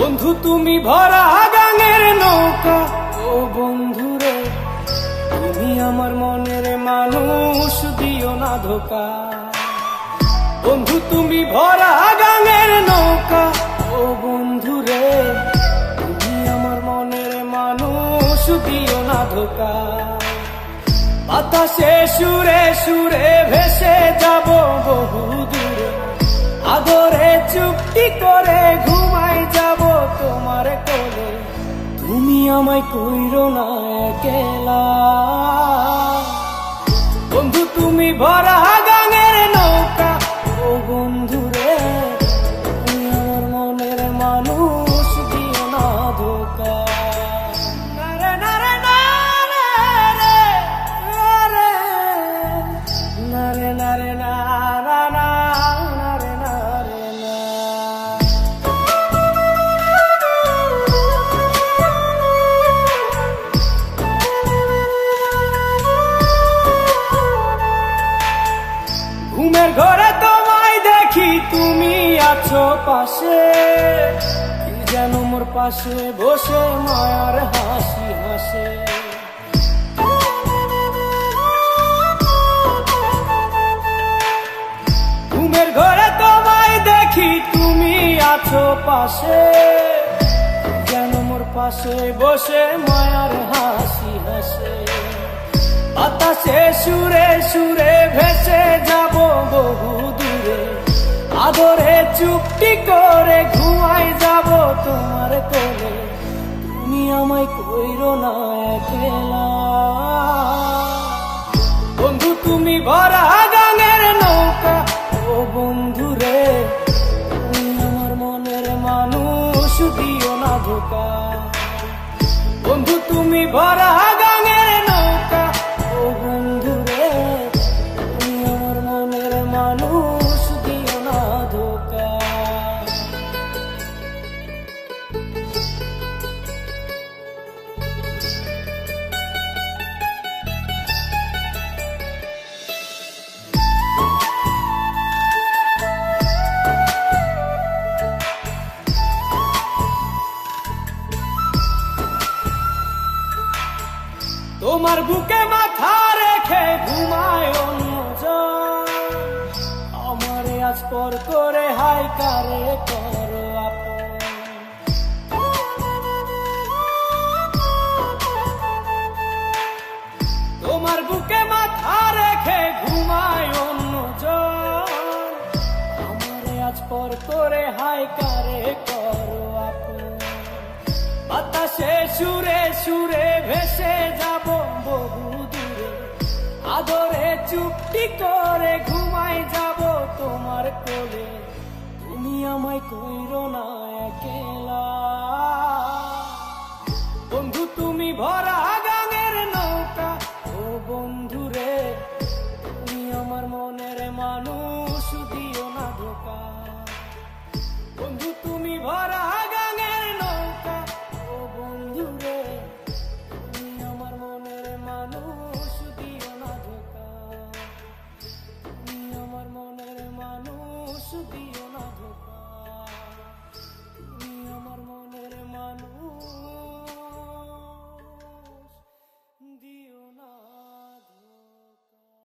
বন্ধু তুমি ভরা গাঙের নৌকা, ও বন্ধুরে তুমি আমার মনের মানুষ, দিও না ধোকা। বন্ধু তুমি ভরা গাঙের নৌকা, ও বন্ধুরে তুমি আমার মনের মানুষ, দিও না ধোকা। বাতাসে সুরে সুরে ভেসে যাব বহু দূরে, আদরে চুক্তি করে ঘুমাই যাব তোমার কোলে। তুমি আমায় কইরো না একলা, বন্ধু তুমি ভরা গাঙের নৌকা, ও বন্ধুরে তুমি আমার মনের মানুষ, দিও না ধোকা। নারে নারে নারে নারে নারে নারে নারে নারে নারে না। ঘুমের ঘরে তোমায় দেখি তুমি আছো পাশে, কি যেন মোর পাশে বসে মায়ার হাসি হাসে। ঘুমের ঘরে তোমায় দেখি তুমি আছো পাশে, যেন মোর পাশে বসে মায়ার হাসি হাসে। বাতাসে সুরে সুরে ভেসে যাব বহু দূরে, আদরে চুক্তি করে ঘুমাই যাব তোমার কোলে। তুমি আমায় কইরো না একলা, বন্ধু তুমি ভরা গাঙের নৌকা, ও বন্ধুরে তুমি আমার মনের মানুষ, দিও না ধোকা। বন্ধু তুমি ভরা গাঙের নৌকা, ও বন্ধুরে তুমি আমার মনের মানুষ, দিও না ধোকা। তোমার বুকে মাথা রেখে ঘুমায় অন্যজন, আমারে আজ পর করে হাই কারে করো আপন। তোমার বুকে মাথা রেখে ঘুমায় অন্যজন, আমারে আজ পর করে হাই কারে করো আপন। বাতাসে সুরে সুরে ভেসে যাব বহু দূরে, আদরে চুক্তি করে ঘুমাই যাব তোমার কোলে। তুমি আমায় কইরো না একলা, বন্ধু তুমি ভরা